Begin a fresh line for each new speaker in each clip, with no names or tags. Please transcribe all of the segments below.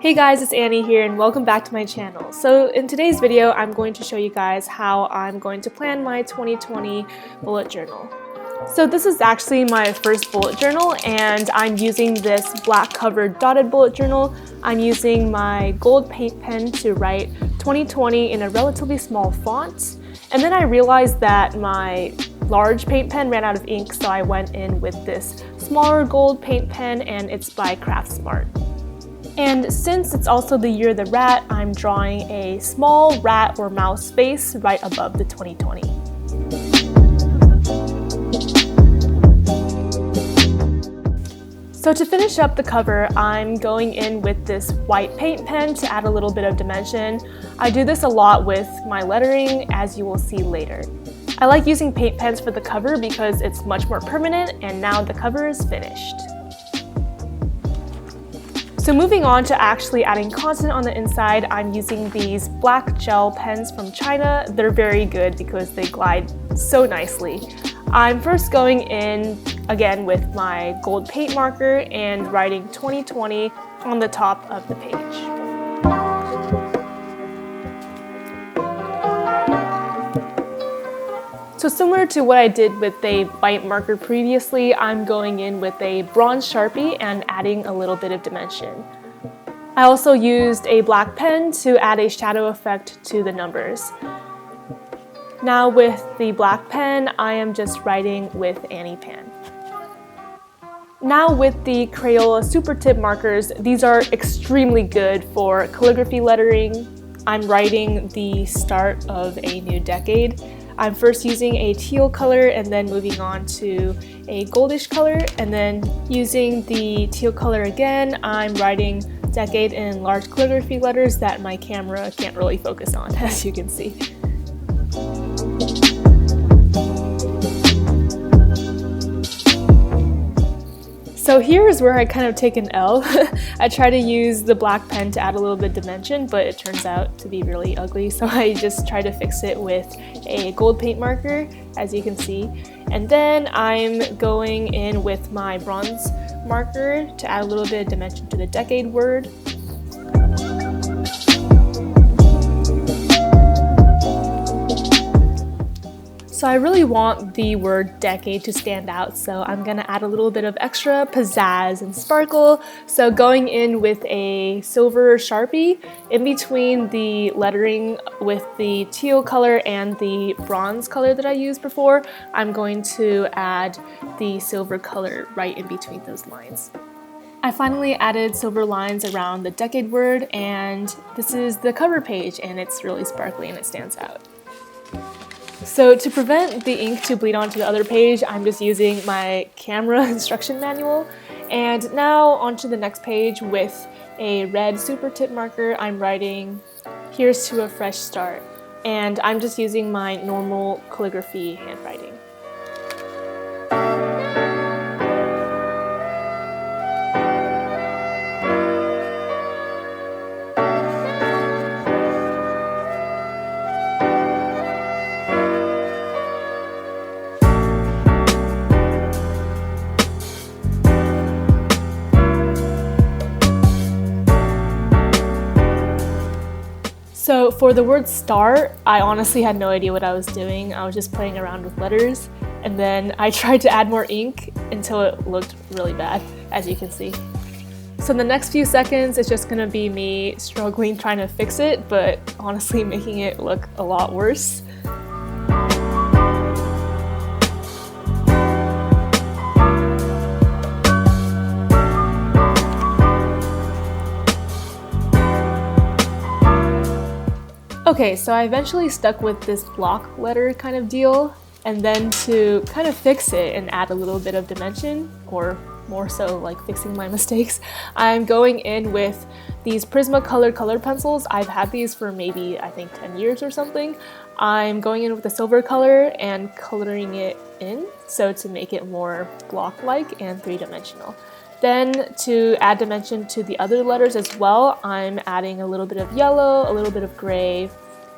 Hey guys, it's Annie here and welcome back to my channel. So in today's video, I'm going to show you guys how I'm going to plan my 2020 bullet journal. So this is actually my first bullet journal and I'm using this black covered dotted bullet journal. I'm using my gold paint pen to write 2020 in a relatively small font. And then I realized that my large paint pen ran out of ink, so I went in with this smaller gold paint pen and it's by Craftsmart. And since it's also the year of the rat, I'm drawing a small rat or mouse face right above the 2020. So to finish up the cover, I'm going in with this white paint pen to add a little bit of dimension. I do this a lot with my lettering, as you will see later. I like using paint pens for the cover because it's much more permanent, and now the cover is finished. So moving on to actually adding content on the inside, I'm using these black gel pens from China. They're very good because they glide so nicely. I'm first going in again with my gold paint marker and writing 2020 on the top of the page. So similar to what I did with a white marker previously, I'm going in with a bronze Sharpie and adding a little bit of dimension. I also used a black pen to add a shadow effect to the numbers. Now with the black pen, I am just writing with Annie Pan. Now with the Crayola Super Tip markers, these are extremely good for calligraphy lettering. I'm writing the start of a new decade. I'm first using a teal color and then moving on to a goldish color, and then using the teal color again, I'm writing decade in large calligraphy letters that my camera can't really focus on, as you can see. So here is where I kind of take an L. I try to use the black pen to add a little bit of dimension, but it turns out to be really ugly, so I just try to fix it with a gold paint marker, as you can see. And then I'm going in with my bronze marker to add a little bit of dimension to the decade word. So I really want the word decade to stand out, so I'm gonna add a little bit of extra pizzazz and sparkle. So going in with a silver Sharpie in between the lettering with the teal color and the bronze color that I used before, I'm going to add the silver color right in between those lines. I finally added silver lines around the decade word, and this is the cover page, and it's really sparkly and it stands out. So to prevent the ink to bleed onto the other page, I'm just using my camera instruction manual. And now onto the next page with a red super tip marker, I'm writing, "Here's to a fresh start." And I'm just using my normal calligraphy handwriting. So for the word start, I honestly had no idea what I was doing. I was just playing around with letters, and then I tried to add more ink until it looked really bad, as you can see. So the next few seconds is just gonna be me struggling trying to fix it, but honestly making it look a lot worse. Okay, so I eventually stuck with this block letter kind of deal, and then to kind of fix it and add a little bit of dimension, or more so like fixing my mistakes, I'm going in with these Prismacolor color pencils. I've had these for maybe, I think, 10 years or something. I'm going in with a silver color and coloring it in, so to make it more block-like and three-dimensional. Then to add dimension to the other letters as well, I'm adding a little bit of yellow, a little bit of gray,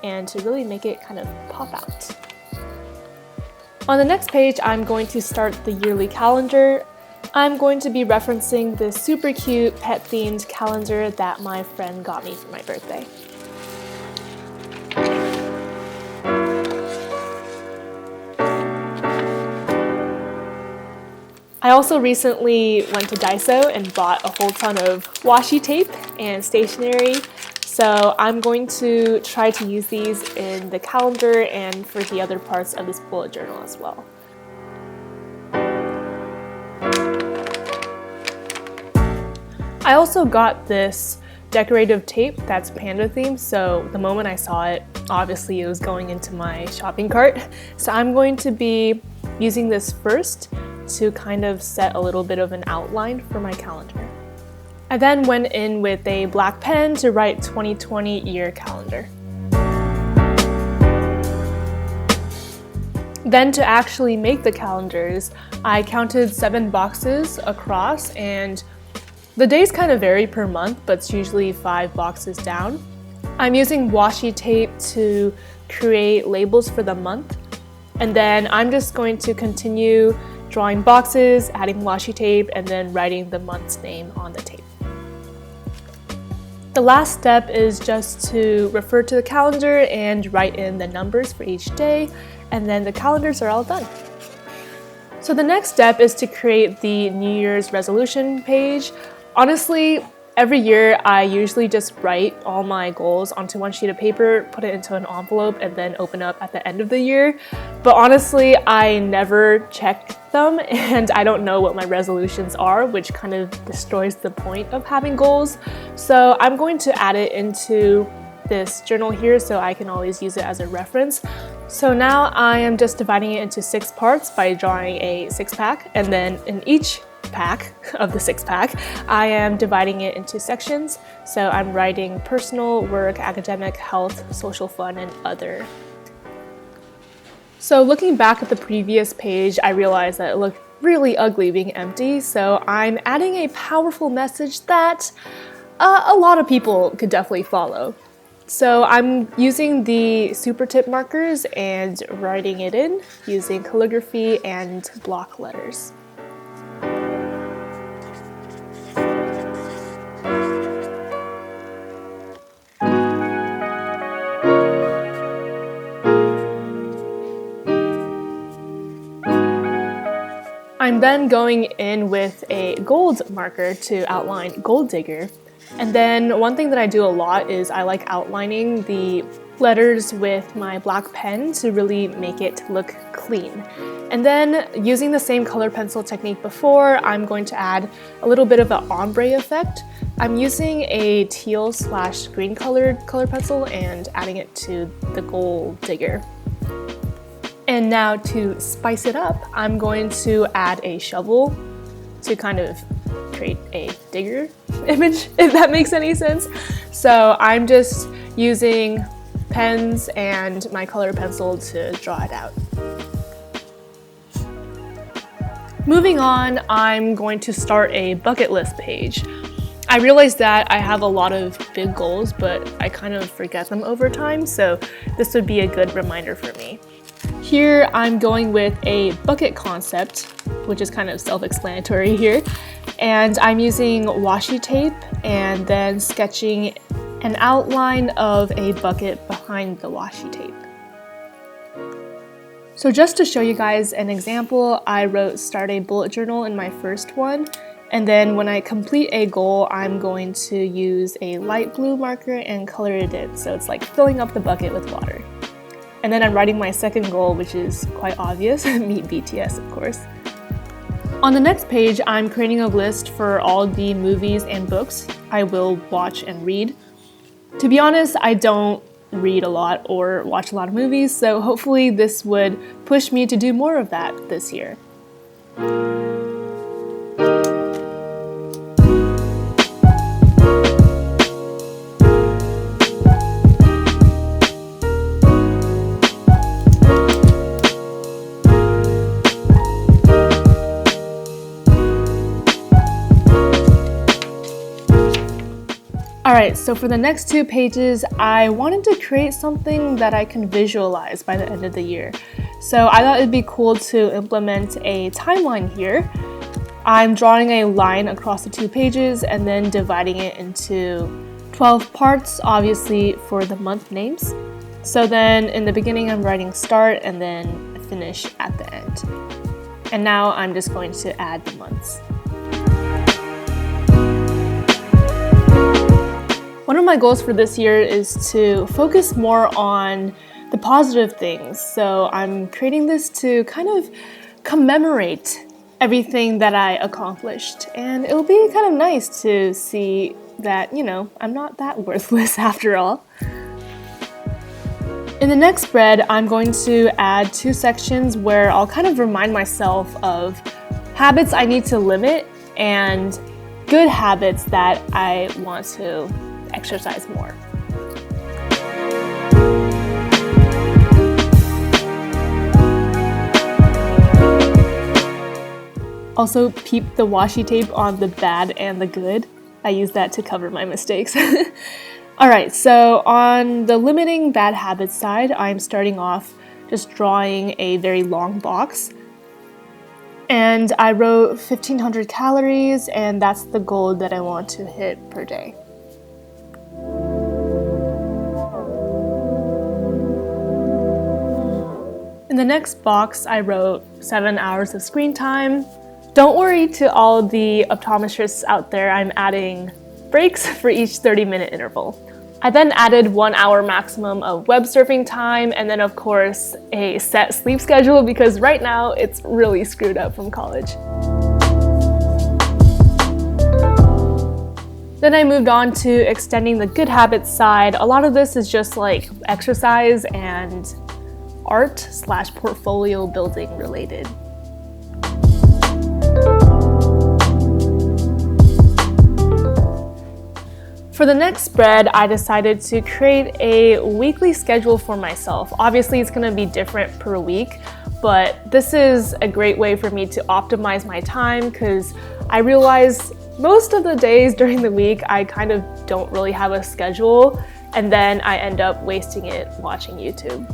and to really make it kind of pop out. On the next page, I'm going to start the yearly calendar. I'm going to be referencing this super cute pet-themed calendar that my friend got me for my birthday. I also recently went to Daiso and bought a whole ton of washi tape and stationery, so I'm going to try to use these in the calendar and for the other parts of this bullet journal as well. I also got this decorative tape that's panda themed, so the moment I saw it, obviously it was going into my shopping cart. So I'm going to be using this first to kind of set a little bit of an outline for my calendar. I then went in with a black pen to write 2020 year calendar. Then to actually make the calendars, I counted 7 boxes across, and the days kind of vary per month, but it's usually 5 boxes down. I'm using washi tape to create labels for the month, and then I'm just going to continue drawing boxes, adding washi tape, and then writing the month's name on the tape. The last step is just to refer to the calendar and write in the numbers for each day, and then the calendars are all done. So the next step is to create the New Year's resolution page. Honestly, every year I usually just write all my goals onto one sheet of paper, put it into an envelope, and then open up at the end of the year. But honestly, I never check them and I don't know what my resolutions are, which kind of destroys the point of having goals. So I'm going to add it into this journal here so I can always use it as a reference. So now I am just dividing it into 6 parts by drawing a 6-pack, and then in each pack of the 6-pack, I am dividing it into sections. So I'm writing personal, work, academic, health, social fun, and other. So looking back at the previous page, I realized that it looked really ugly being empty. So I'm adding a powerful message that a lot of people could definitely follow. So I'm using the super tip markers and writing it in using calligraphy and block letters. I'm then going in with a gold marker to outline Gold Digger. And then one thing that I do a lot is I like outlining the letters with my black pen to really make it look clean. And then using the same color pencil technique before, I'm going to add a little bit of an ombre effect. I'm using a teal/green colored color pencil and adding it to the Gold Digger. And now to spice it up, I'm going to add a shovel to kind of create a digger image, if that makes any sense. So I'm just using pens and my color pencil to draw it out. Moving on, I'm going to start a bucket list page. I realized that I have a lot of big goals, but I kind of forget them over time, so this would be a good reminder for me. Here I'm going with a bucket concept, which is kind of self-explanatory here, and I'm using washi tape and then sketching an outline of a bucket behind the washi tape. So just to show you guys an example, I wrote start a bullet journal in my first one, and then when I complete a goal, I'm going to use a light blue marker and color it in, so it's like filling up the bucket with water. And then I'm writing my second goal, which is quite obvious, meet BTS, of course. On the next page, I'm creating a list for all the movies and books I will watch and read. To be honest, I don't read a lot or watch a lot of movies, so hopefully this would push me to do more of that this year. Alright, so for the next 2 pages, I wanted to create something that I can visualize by the end of the year. So I thought it'd be cool to implement a timeline here. I'm drawing a line across the 2 pages and then dividing it into 12 parts, obviously for the month names. So then in the beginning I'm writing start and then finish at the end. And now I'm just going to add the months. One of my goals for this year is to focus more on the positive things. So I'm creating this to kind of commemorate everything that I accomplished. And it'll be kind of nice to see that, you know, I'm not that worthless after all. In the next spread, I'm going to add 2 sections where I'll kind of remind myself of habits I need to limit and good habits that I want to exercise more. Also, peep the washi tape on the bad and the good. I use that to cover my mistakes. Alright, so on the limiting bad habits side, I'm starting off just drawing a very long box. And I wrote 1,500 calories, and that's the goal that I want to hit per day. In the next box, I wrote 7 hours of screen time. Don't worry to all the optometrists out there, I'm adding breaks for each 30-minute interval. I then added 1 hour maximum of web surfing time and then of course a set sleep schedule because right now it's really screwed up from college. Then I moved on to extending the good habits side. A lot of this is just like exercise and art/portfolio building related. For the next spread, I decided to create a weekly schedule for myself. Obviously, it's going to be different per week, but this is a great way for me to optimize my time because I realize most of the days during the week, I kind of don't really have a schedule, and then I end up wasting it watching YouTube.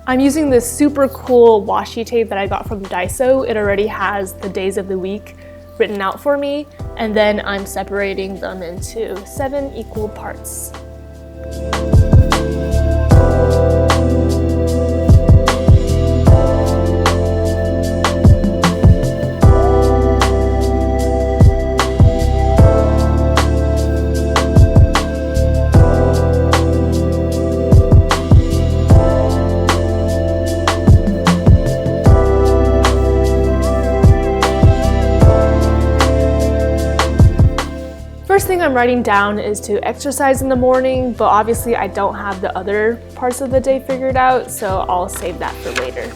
I'm using this super cool washi tape that I got from Daiso. It already has the days of the week written out for me, and then I'm separating them into 7 equal parts. First thing I'm writing down is to exercise in the morning, but obviously I don't have the other parts of the day figured out, so I'll save that for later.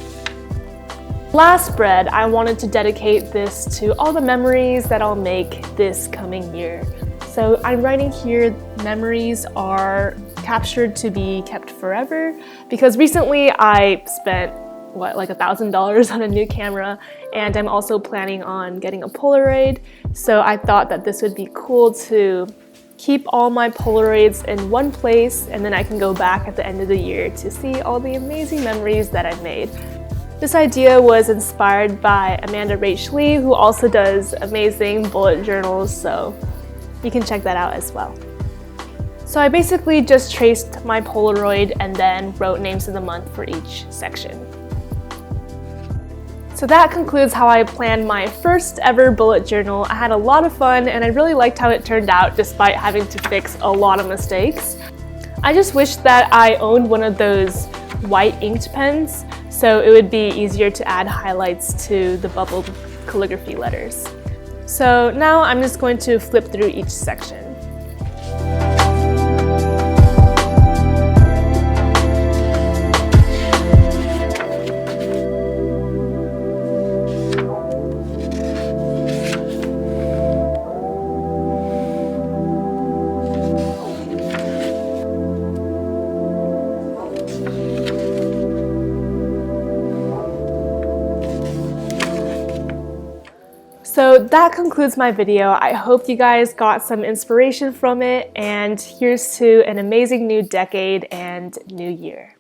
Last spread, I wanted to dedicate this to all the memories that I'll make this coming year. So I'm writing here, memories are captured to be kept forever, because recently I spent like $1,000 on a new camera, and I'm also planning on getting a Polaroid, so I thought that this would be cool to keep all my Polaroids in one place, and then I can go back at the end of the year to see all the amazing memories that I've made. This idea was inspired by Amanda Rach Lee, who also does amazing bullet journals, so you can check that out as well. So I basically just traced my Polaroid and then wrote names of the month for each section. So that concludes how I planned my first ever bullet journal. I had a lot of fun and I really liked how it turned out despite having to fix a lot of mistakes. I just wish that I owned one of those white inked pens so it would be easier to add highlights to the bubbled calligraphy letters. So now I'm just going to flip through each section. So that concludes my video. I hope you guys got some inspiration from it, and here's to an amazing new decade and new year.